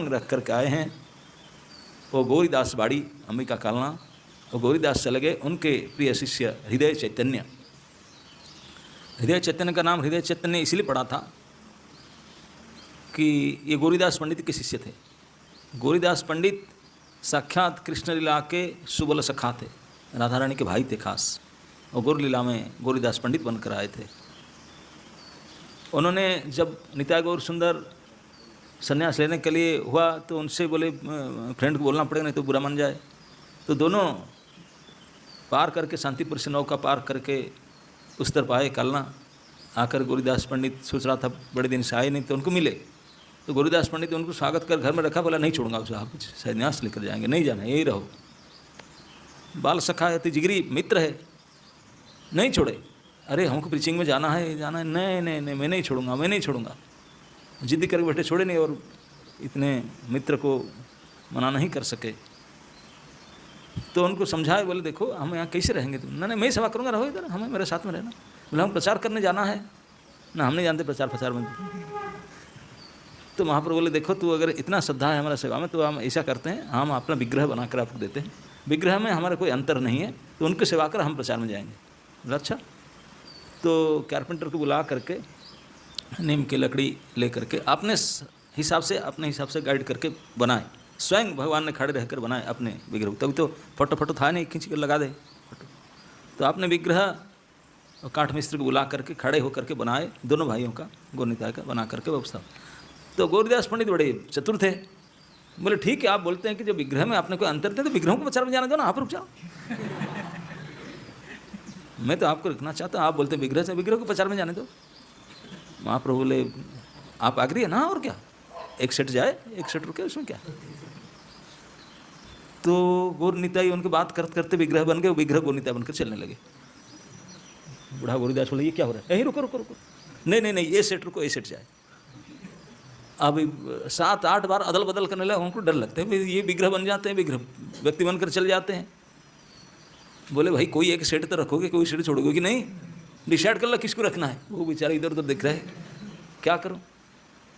रख करके आए हैं। वो गौरीदास बाड़ी अंबिका कालना, वो गौरीदास चले गए, उनके प्रिय शिष्य हृदय चैतन्य। हृदय चैतन्य का नाम हृदय चैतन्य इसलिए पड़ा था कि ये गौरीदास पंडित के शिष्य थे। गौरीदास पंडित साक्षात कृष्ण लीला के सुबल सखा थे, राधा रानी के भाई थे खास, और गौर लीला में गौरीदास पंडित बनकर आए थे। उन्होंने जब निताई गौर सुंदर संन्यास लेने के लिए हुआ तो उनसे बोले फ्रेंड को बोलना पड़ेगा नहीं तो बुरा मान जाए। तो दोनों पार करके शांतिपुर से नौका पार करके उस तरफ आए कालना। आकर गौरीदास पंडित सोच रहा था बड़े दिन से आए नहीं तो उनको मिले। तो गौरीदास पंडित ने उनको स्वागत कर घर में रखा, बोला नहीं छोड़ूंगा उसे, आप संन्यास लेकर जाएंगे, नहीं जाना, यही रहो। बाल सखा है, जिगरी मित्र है, नहीं छोड़े। अरे हमको प्रीचिंग में जाना है, जाना है, नहीं नहीं नहीं मैं नहीं छोड़ूंगा, मैं नहीं छोड़ूंगा। जिद्दी करके बैठे, छोड़े नहीं, और इतने मित्र को मना नहीं कर सके। तो उनको समझाए, बोले देखो हम यहाँ कैसे रहेंगे, तुम नहीं मैं सेवा करूँगा, रहो इधर, हमें मेरे साथ में रहना। बोले हम प्रचार करने जाना है ना, हम नहीं जानते प्रचार में। तो महाप्रभु बोले देखो तू अगर इतना श्रद्धा है हमारा सेवा में तो हम ऐसा करते हैं, हम अपना विग्रह बनाकर आपको देते हैं, विग्रह में हमारा कोई अंतर नहीं है, तो उनकी सेवा कर हम प्रचार में जाएंगे। बोला अच्छा। तो कारपेंटर को बुला करके नीम की लकड़ी ले करके अपने हिसाब से गाइड करके बनाए, स्वयं भगवान ने खड़े रहकर बनाए अपने विग्रह। तभी तो फोटो था नहीं, खींच कर लगा दे फोटो। तो आपने विग्रह काठ मिस्त्री को बुला करके खड़े होकर के बनाए, दोनों भाइयों का, गौरनिताय का बना करके व्यवस्था। तो गौरीदास पंडित बड़े चतुर थे, बोले ठीक है आप बोलते हैं कि जब विग्रह में आपने कोई अंतर थे तो विग्रहों को प्रचार में जाना दो ना, आप रुक जाओ। मैं तो आपको रखना चाहता हूँ, आप बोलते हैं विग्रह से विग्रह को प्रचार में जाने दो। महाप्रभु बोले आप आग्रही है ना, और क्या, एक सेट जाए एक सेट रुके, उसमें क्या। तो गौरनिताई उनकी बात करते करते विग्रह बन गए, विग्रह गौरनिताई बनकर चलने लगे। बूढ़ा गौरीदास बोले ये क्या हो रहा है, यहीं रुको रुको रुको, नहीं नहीं नहीं ये सेट रुको, ये सेट जाए। अब 7-8 बार अदल बदल करने लगे, उनको डर लगते हैं ये विग्रह बन जाते हैं, विग्रह व्यक्ति बनकर चल जाते हैं। बोले भाई कोई एक सेट तो रखोगे, कोई सेट छोड़ोगे कि नहीं, डिसाइड कर लो किसको रखना है। वो बेचारे इधर उधर दिख रहे क्या करूं,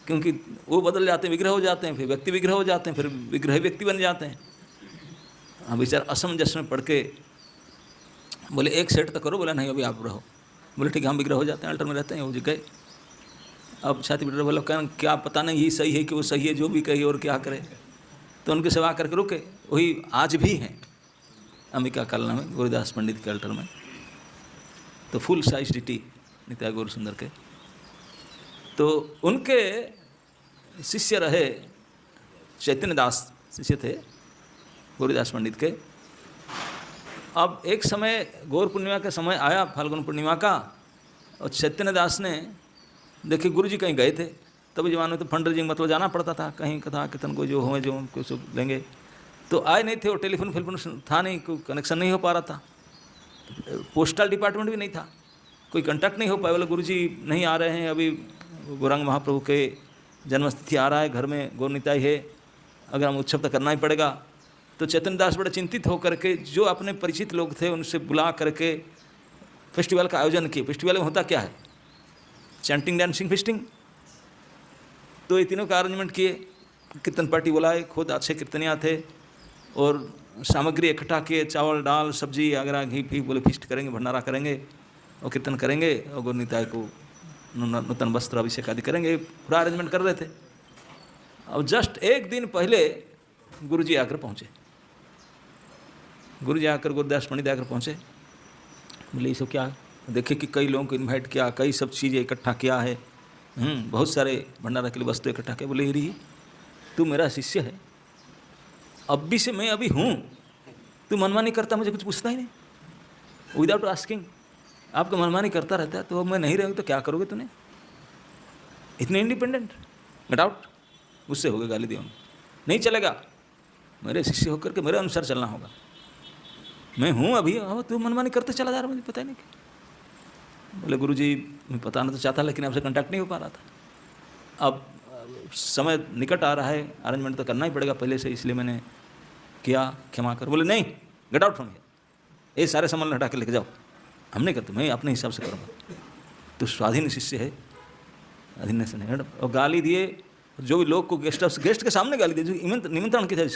क्योंकि वो बदल जाते हैं, विग्रह हो जाते हैं, फिर व्यक्ति विग्रह हो जाते हैं, फिर विग्रह व्यक्ति बन जाते हैं। हाँ बेचारा असमंजस में पढ़ के बोले एक सेट तो करो। बोला नहीं अभी आप रहो। बोले ठीक है हम विग्रह हो जाते हैं, अल्टर में रहते हैं, वो जी गए। अब छाती बिटर बोला क्या पता नहीं ये सही है कि वो सही है, जो भी कही और क्या करे। तो उनकी सेवा करके रुके, वही आज भी हैं अंबिका कालना में गौरीदास पंडित के अल्टर में। तो फुल साइज डीटी निताई गौर सुंदर के। तो उनके शिष्य रहे चैतन्य दास, शिष्य थे गौरीदास पंडित के। अब एक समय गौर पूर्णिमा का समय आया, फाल्गुन पूर्णिमा का, और चैतन्य दास ने देखिए गुरु जी कहीं गए थे, तब जमाने में तो फंडर जी मतलब जाना पड़ता था कहीं कथा कीर्तन को जो हो जो कुछ लेंगे, तो आए नहीं थे। और टेलीफोन था नहीं, कोई कनेक्शन नहीं हो पा रहा था, पोस्टल डिपार्टमेंट भी नहीं था, कोई कांटेक्ट नहीं हो पाया। बोले गुरु जी नहीं आ रहे हैं, अभी गौरांग महाप्रभु के जन्मतिथि आ रहा है, घर में गौरनिताई है, अगर हम उत्सव तो करना ही पड़ेगा। तो चैतन्य दास बड़े चिंतित होकर के जो अपने परिचित लोग थे उनसे बुला करके फेस्टिवल का आयोजन किए। फेस्टिवल में होता क्या है, चैंटिंग डांसिंग फेस्टिंग। तो ये तीनों का अरेंजमेंट किए, कीर्तन पार्टी बुलाए, खुद अच्छे कीर्तनिया थे, और सामग्री इकट्ठा किए, चावल दाल सब्जी वगैरह घी फी, बोले फिस्ट करेंगे, भंडारा करेंगे और कीर्तन करेंगे, और गौरनिताई को नूतन वस्त्र अभिषेक आदि करेंगे, पूरा अरेंजमेंट कर रहे थे। अब जस्ट एक दिन पहले गुरु जी आकर पहुँचे, गुरु जी आकर गौरदास पंडित आकर पहुँचे। बोले ये सब क्या, देखे कि कई लोगों को इनवाइट किया, कई सब चीज़ें इकट्ठा किया है, बहुत सारे भंडारा के लिए वस्तु इकट्ठा किया। बोले रही तू मेरा शिष्य है, अब भी से मैं अभी हूँ, तू मनमानी करता, मुझे कुछ पूछता ही नहीं, विदाउट आस्किंग आपका मनमानी करता रहता है, तो अब मैं नहीं रहूँ तो क्या करोगे तूने, इतने इंडिपेंडेंट, गेट आउट। गुस्से हो गए, गाली दी उन्होंने, नहीं चलेगा, मेरे शिष्य होकर के मेरे अनुसार चलना होगा, मैं हूँ अभी, अब तू मनमानी करते चला जा रहा, मुझे पता ही नहीं। बोले गुरु जी मैं बताना तो चाहता लेकिन आपसे कांटेक्ट नहीं हो पा रहा था, अब समय निकट आ रहा है, अरेंजमेंट तो करना ही पड़ेगा पहले से, इसलिए मैंने किया, क्षमा कर। बोले नहीं, गेट आउट फ्रॉम हियर, ये सारे सामान हटा के लेके जाओ, हम नहीं करते, मैं अपने हिसाब से करूँगा। तो स्वाधीन शिष्य है, अधीन से नहीं। और गाली दिए, जो भी लोग को गेस्ट के सामने गाली दी, जो निमंत्रण के थे,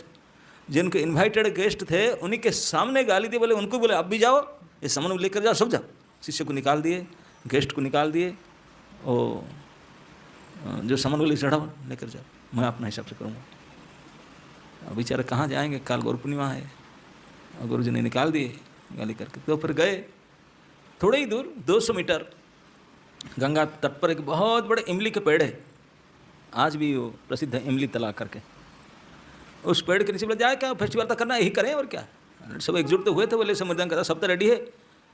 जिनके इन्वाइटेड गेस्ट थे उन्हीं के सामने गाली दी। बोले उनको बोले आप भी जाओ, ये सामान लेकर जाओ, सब जाओ। शिष्य को निकाल दिए, गेस्ट को निकाल दिए, और जो सामान बोले चढ़ाओ लेकर जाओ, मैं अपना हिसाब से करूँगा। अब बेचारे कहाँ जाएंगे, काल गौर पूर्णिमा है। और गुरु जी ने निकाल दिए गाली करके। तो फिर गए थोड़े ही दूर, 200 मीटर गंगा तट पर एक बहुत बड़े इमली के पेड़ है, आज भी वो प्रसिद्ध है इमली तला करके। उस पेड़ के नीचे बोले जाए क्या फेस्टिवल तो करना, यही करें और क्या। सब एकजुट तो हुए थे, बोले समर्थन करा, सब तो रेडी है,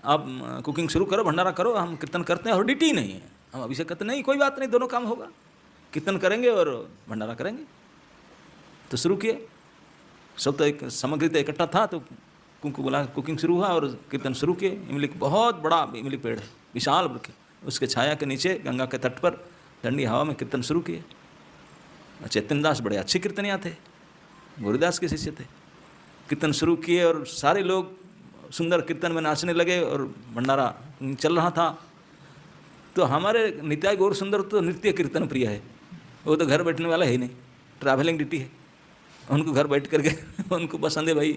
आप कुकिंग शुरू करो, भंडारा करो, हम कीर्तन करते हैं और ड्यूटी नहीं है, हम अभिषेक करते नहीं, कोई बात नहीं, दोनों काम होगा, कीर्तन करेंगे और भंडारा करेंगे। तो शुरू किए, सब तो एक सामग्री तो इकट्ठा था, तो कुंकू बोला, कुकिंग शुरू हुआ और कीर्तन शुरू किए। इमली बहुत बड़ा इमली पेड़ है, विशाल वृक्ष, उसके छाया के नीचे गंगा के तट पर ठंडी हवा में कीर्तन शुरू किए। चैतन्य दास बड़े अच्छे कीर्तनिया थे, गुरुदास के शिष्य थे। कीर्तन शुरू किए और सारे लोग सुंदर कीर्तन में नाचने लगे और भंडारा चल रहा था। तो हमारे नित्याय गौर सुंदर तो नृत्य कीर्तन प्रिय है, वो तो घर बैठने वाला है ही नहीं, ट्रैवलिंग ड्यूटी है, उनको घर बैठ करके उनको पसंद है भाई,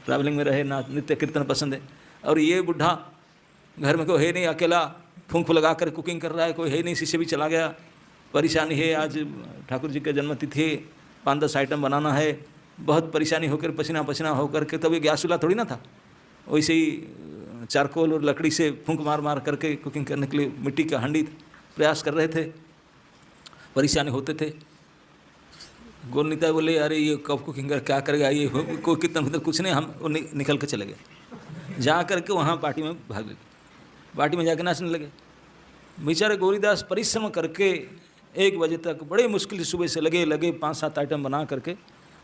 ट्रैवलिंग में रहे ना, नृत्य कीर्तन पसंद है। और ये बुढ़ा घर में कोई है नहीं, अकेला फूंक लगा कर कुकिंग कर रहा है, कोई है नहीं, शिष्य भी चला गया, परेशानी है, आज ठाकुर जी का जन्मतिथि है, 5-10 आइटम बनाना है, बहुत परेशानी होकर पसीना पसीना होकर के, तब ये गैस चूल्हा थोड़ी ना था, वैसे ही चारकोल और लकड़ी से फूंक मार मार करके कुकिंग करने के लिए मिट्टी का हांडी प्रयास कर रहे थे, परेशानी होते थे। गौर निताई बोले अरे ये कब कुकिंग कर क्या करेगा ये, कोई कितना कुछ नहीं, हम निकल के चले गए। जा करके वहाँ पार्टी में भाग गए, पार्टी में जाकर नाचने लगे। बेचारे गौरीदास परिश्रम करके 1 बजे तक बड़े मुश्किल से सुबह से लगे 5-7 आइटम बना करके।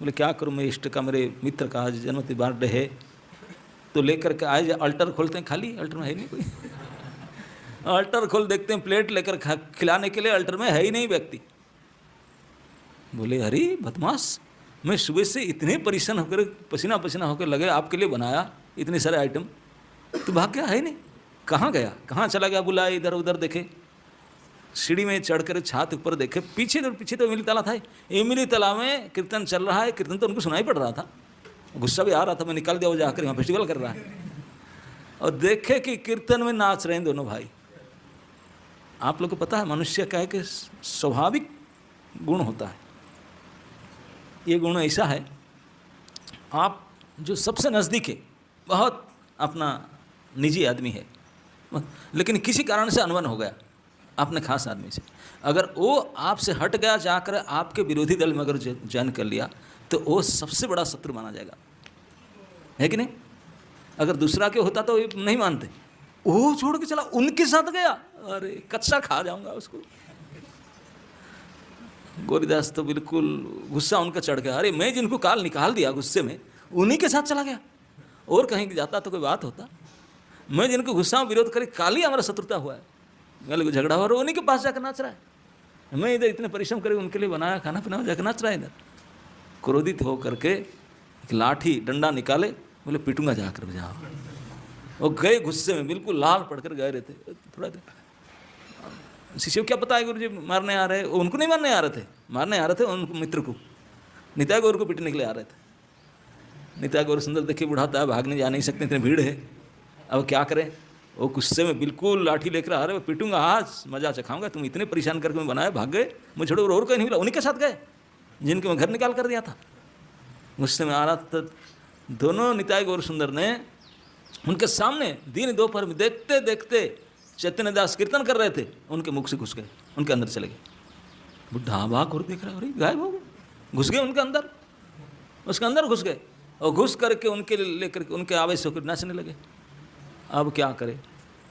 बोले क्या करूँ, मेरे इष्ट का, मेरे मित्र का आज जन्मदिन बर्थडे है, तो लेकर के आए, अल्टर खोलते हैं, खाली अल्टर में है नहीं कोई अल्टर खोल देखते हैं, प्लेट लेकर खिलाने के लिए अल्टर में है ही नहीं व्यक्ति। बोले अरे बदमाश, मैं सुबह से इतने परेशान होकर पसीना पसीना होकर लगे आपके लिए बनाया इतने सारे आइटम, तो भाग गया, है नहीं, कहाँ गया, कहाँ चला गया। बुलाए, इधर उधर देखे, सीढ़ी में चढ़ कर छात ऊपर देखे, पीछे तो इमली तला था, इमली तला में कीर्तन चल रहा है, कीर्तन तो उनको सुनाई पड़ रहा था, गुस्सा भी आ रहा था, मैं निकाल दिया वो जाकर यहाँ फेस्टिवल कर रहा है। और देखे कि कीर्तन में नाच रहे हैं दोनों भाई। आप लोग को पता है मनुष्य का एक स्वाभाविक गुण होता है, ये गुण ऐसा है, आप जो सबसे नज़दीक है, बहुत अपना निजी आदमी है, लेकिन किसी कारण से अनबन हो गया अपने खास आदमी से, अगर वो आपसे हट गया, जाकर आपके विरोधी दल में अगर ज्वाइन कर लिया, तो वो सबसे बड़ा शत्रु माना जाएगा, है कि नहीं। अगर दूसरा के होता तो नहीं मानते, वो छोड़ के चला, उनके साथ गया, अरे कच्चा खा जाऊंगा उसको। गौरीदास तो बिल्कुल गुस्सा उनका चढ़ गया, अरे मैं जिनको काल निकाल दिया गुस्से में, उन्हीं के साथ चला गया, और कहीं जाता तो कोई बात होता, मैं जिनको गुस्सा में विरोध करे, काल ही हमारा शत्रुता हुआ है, गले झगड़ा हुआ, उन्हीं के पास जाकर नाच रहा है। मैं इधर इतने परिश्रम करके उनके लिए बनाया खाना पीना, जाकर नाच रहा है इधर। क्रोधित हो करके एक लाठी डंडा निकाले, बोले पीटूंगा जाकर जाओ। वो गए गुस्से में, बिल्कुल लाल पड़कर गए रहते। थोड़ा देर शिष्य को क्या पता है गुरु जी मारने आ रहे, उनको नहीं मारने आ रहे थे, मारने आ रहे थे उनको, मित्र को, नित्याय गौर को पीटने के लिए आ रहे थे। नित्याय गौर सुंदर देखिए बुढ़ाता है, भागने जा नहीं सकते, इतनी भीड़ है, अब क्या करें। वो गुस्से में बिल्कुल लाठी लेकर आ रहे, पीटूंगा आज, मजा चखाऊंगा, तुम इतने परेशान करके मैं बनाया, भाग गए, मुझे छोड़ो, और कहीं नहीं मिला, उन्हीं के साथ गए जिनके मैं घर निकाल कर दिया था। गुस्से में आ रहा था, दोनों नित्याय गौर सुंदर ने उनके सामने दिन दोपहर में देखते देखते चैतन्य दास कीर्तन कर रहे थे, उनके मुख से घुस गए, उनके अंदर चले गए। बुढ़ा अबाक और देख रहा है, अरे गायब हो गए, घुस गए उनके अंदर, उसके अंदर घुस गए, और घुस करके उनके लेकर के उनके आवेश होकर नाचने लगे। अब क्या करे,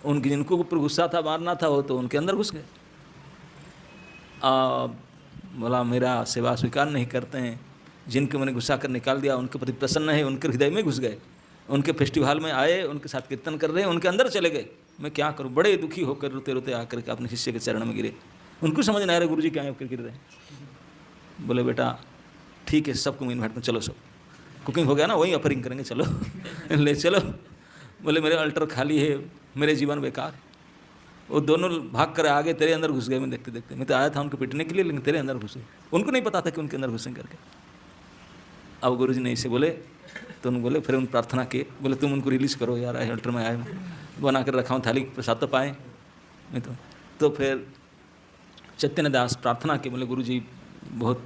उनके जिनको ऊपर गुस्सा था, मारना था, वो तो उनके अंदर घुस गए। बोला मेरा सेवा स्वीकार नहीं करते हैं, जिनके मैंने गुस्सा कर निकाल दिया, उनके प्रति प्रसन्न है, उनके हृदय में घुस गए, उनके फेस्टिवल में आए, उनके साथ कीर्तन कर रहे हैं, उनके अंदर चले गए। मैं क्या करूं, बड़े दुखी होकर रोते रोते आकर के अपने शिष्य के चरण में गिरे। उनको समझ नहीं आ रहा गुरु जी क्या होकर गिर रहे हैं। बोले बेटा ठीक है, सबको मैं इन्वाइट करूँ, चलो सब कुकिंग हो गया ना, वहीं ऑफरिंग करेंगे, चलो ले चलो। बोले मेरे अल्टर खाली है, मेरे जीवन बेकार है। वो दोनों भाग कर आगे तेरे अंदर घुस गए। मैं देखते देखते, मैं तो आया था उनको पीटने के लिए, लेकिन तेरे अंदर घुसे। उनको नहीं पता था कि उनके अंदर घुसे करके। अब गुरुजी ने इसे बोले, तो उन्होंने बोले, फिर उन प्रार्थना किए, बोले तुम उनको रिलीज करो यार, हेल्टर में आए, बना कर रखा हूँ थाली, प्रसाद तो पाए नहीं तो फिर चैतन्य दास प्रार्थना के, बोले गुरुजी बहुत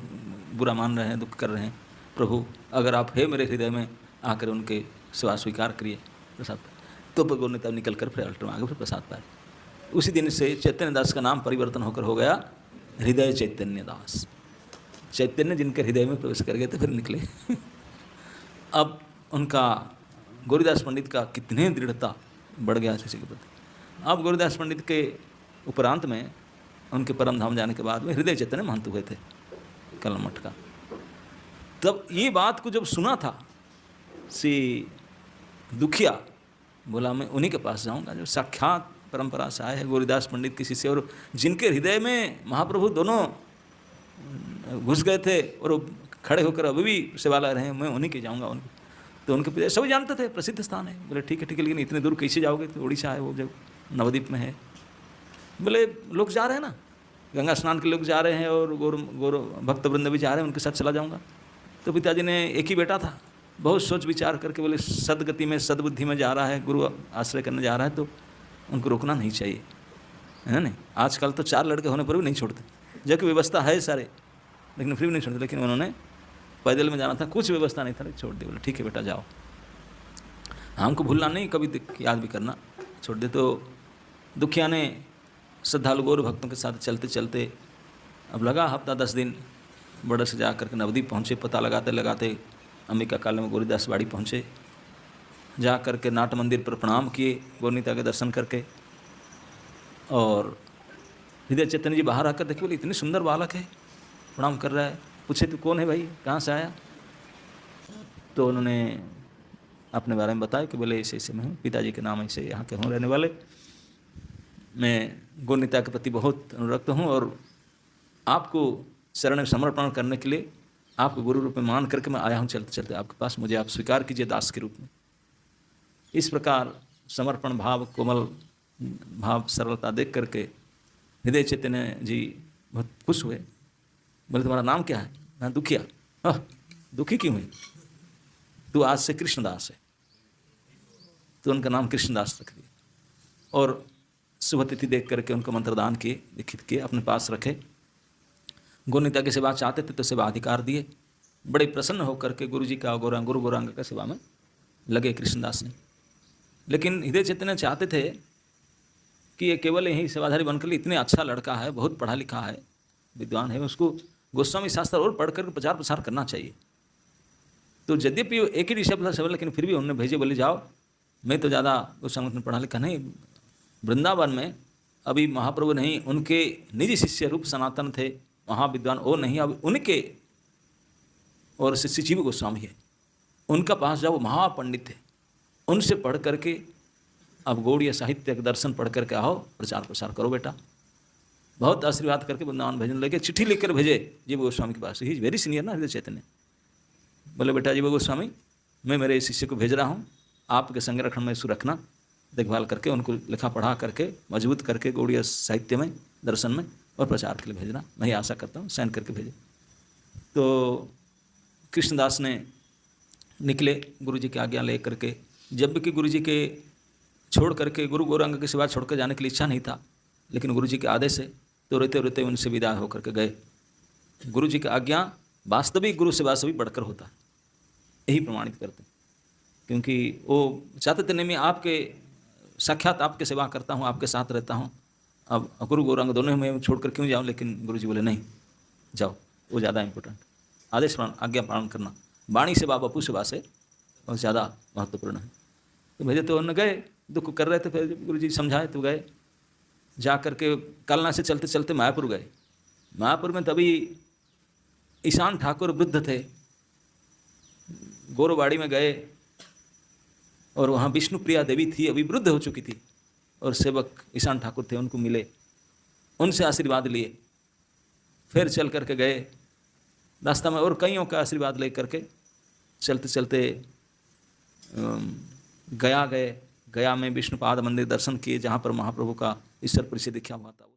बुरा मान रहे हैं, दुख कर रहे हैं, प्रभु अगर आप है मेरे हृदय में, आकर उनके सेवा स्वीकार करिए प्रसाद। तो भगवान ने तब निकल कर फिर अल्टर में आगे फिर प्रसाद पाए। उसी दिन से चैतन्य दास का नाम परिवर्तन होकर हो गया हृदय चैतन्य दास। चैतन्य जिनके हृदय में प्रवेश कर गए थे फिर निकले। अब उनका गौरीदास पंडित का कितने दृढ़ता बढ़ गया शिष्य के प्रति। अब गौरीदास पंडित के उपरांत में उनके परम धाम जाने के बाद में हृदय चैतन्य महंत हुए थे कलम मठ का। तब ये बात को जब सुना था श्री दुखिया, बोला मैं उन्हीं के पास जाऊंगा जो साक्षात परंपरा से आए हैं, गौरीदास पंडित के शिष्य, और जिनके हृदय में महाप्रभु दोनों घुस गए थे और खड़े होकर अभी भी सेवा ला रहे हैं, मैं उन्हीं के जाऊंगा उनके। तो उनके पिता सभी जानते थे प्रसिद्ध स्थान है। बोले ठीक है, लेकिन इतने दूर कैसे जाओगे? तो उड़ीसा है वो, जब नवद्वीप में है। बोले लोग जा रहे हैं ना, गंगा स्नान के लोग जा रहे हैं और गौर भक्त वृंद भी जा रहे हैं, उनके साथ चला जाऊँगा। तो पिताजी ने, एक ही बेटा था, बहुत सोच विचार करके बोले सदगति में सद्बुद्धि में जा रहा है, गुरु आश्रय करने जा रहा है, तो उनको रोकना नहीं चाहिए, है ना। आजकल तो 4 लड़के होने पर भी नहीं छोड़ते, जबकि व्यवस्था है सारे, लेकिन फिर भी नहीं छोड़ते। लेकिन उन्होंने पैदल में जाना था, कुछ व्यवस्था नहीं था, छोड़ दे। बोले ठीक है बेटा जाओ, हमको भूलना नहीं, कभी याद भी करना, छोड़ दे। तो दुखिया ने श्रद्धालु गौर भक्तों के साथ चलते चलते अब लगा हफ्ता 10 दिन, बड़े से जा करके नवद्वीप पहुँचे। पता लगाते लगाते अंबिका काले में गौरीदास बाड़ी पहुँचे। जा करके नाट मंदिर पर प्रणाम किए गौरनीता के दर्शन करके। और हृदय चैतन्य जी बाहर आकर देखे, बोले इतनी सुंदर बालक है, प्रणाम कर रहा है। पूछे तू कौन है भाई, कहाँ से आया? तो उन्होंने अपने बारे में बताया कि बोले ऐसे ऐसे मैं हूँ, पिताजी के नाम ऐसे यहाँ के हूँ रहने वाले, मैं गौरनीता के प्रति बहुत अनुरक्त हूँ और आपको शरण में समर्पण करने के लिए आपको गुरु रूप में मान करके मैं आया हूँ चलते चलते आपके पास, मुझे आप स्वीकार कीजिए दास के रूप में। इस प्रकार समर्पण भाव, कोमल भाव, सरलता देख करके हृदय चैतन्य जी बहुत खुश हुए। बोले तुम्हारा नाम क्या है? मैं दुखिया। दुखी क्यों है? तू आज से कृष्णदास है। तो उनका नाम कृष्णदास रख दिया और शुभ तिथि देख करके उनको मंत्रदान किए, लिखित किए, अपने पास रखे। गौरनीता की सेवा चाहते थे तो सेवा अधिकार दिए। बड़े प्रसन्न होकर के गुरु जी का गुरु गौरांग का सेवा में लगे कृष्णदास ने। लेकिन हृदय चैतन्य चाहते थे कि ये केवल यही सेवाधारी बनकर, इतने अच्छा लड़का है, बहुत पढ़ा लिखा है, विद्वान है, उसको गोस्वामी शास्त्र और पढ़ कर प्रचार प्रसार करना चाहिए। तो यद्यपि एक ही ऋषभ था, लेकिन फिर भी उन्होंने भेजे, बोले जाओ, मैं तो ज़्यादा गोस्वामी में पढ़ा लिखा नहीं। वृंदावन में अभी महाप्रभु नहीं, उनके निजी शिष्य रूप सनातन थे, वहाँ विद्वान वो नहीं, अब उनके और शिष्य जीव गोस्वामी है, उनका पास जाओ, महापंडित थे, उनसे पढ़ करके अब गौड़ीय साहित्य के दर्शन पढ़ करके आओ, प्रचार प्रसार करो बेटा। बहुत आशीर्वाद करके वृंदावन भेजने लगे। चिट्ठी लिखकर भेजे जीव गोस्वामी के पास, ही इज वेरी सीनियर ना हृदय चैतन्य। बोले बेटा जीव गोस्वामी, मैं मेरे शिष्य को भेज रहा हूँ, आपके संरक्षण में इसको रखना, देखभाल करके उनको लिखा पढ़ा करके मजबूत करके गौड़ीय साहित्य में, दर्शन में और प्रचार के लिए भेजना, मैं आशा करता हूँ, साइन करके भेजे। तो कृष्णदास ने निकले गुरुजी की आज्ञा ले करके, जब कि गुरुजी के छोड़ करके गुरु गौरांग की सेवा छोड़कर जाने के लिए इच्छा नहीं था, लेकिन गुरुजी के आदेश से तो रोते रोते उनसे विदा होकर के गए। गुरुजी की आज्ञा वास्तविक गुरु सेवा से भी बढ़कर होता है, यही प्रमाणित करते, क्योंकि वो चाहते थे नहीं मैं आपके साक्षात आपके सेवा करता हूँ, आपके साथ रहता हूँ, अब गुरु गौरांग दोनों में छोड़कर क्यों जाऊँ। लेकिन गुरुजी बोले नहीं जाओ, वो ज़्यादा इम्पोर्टेंट, आदेश आज्ञा पालन करना वाणी सेवा बपू सेवा से बहुत ज़्यादा महत्वपूर्ण है। तो भेजे तो उन्होंने गए, दुख कर रहे थे, फिर गुरुजी समझाए तो गए। जा कर के कलना से चलते चलते मायापुर गए। मायापुर में तभी ईशान ठाकुर वृद्ध थे, गौरवाड़ी में गए और वहाँ विष्णुप्रिया देवी थी, अभी वृद्ध हो चुकी थी, और सेवक ईशान ठाकुर थे, उनको मिले, उनसे आशीर्वाद लिए। फिर चल करके गए रास्ता में और कईयों का आशीर्वाद ले करके चलते चलते गया गए। गया में विष्णुपाद मंदिर दर्शन किए, जहाँ पर महाप्रभु का ईश्वर परिषद दीक्षा माता।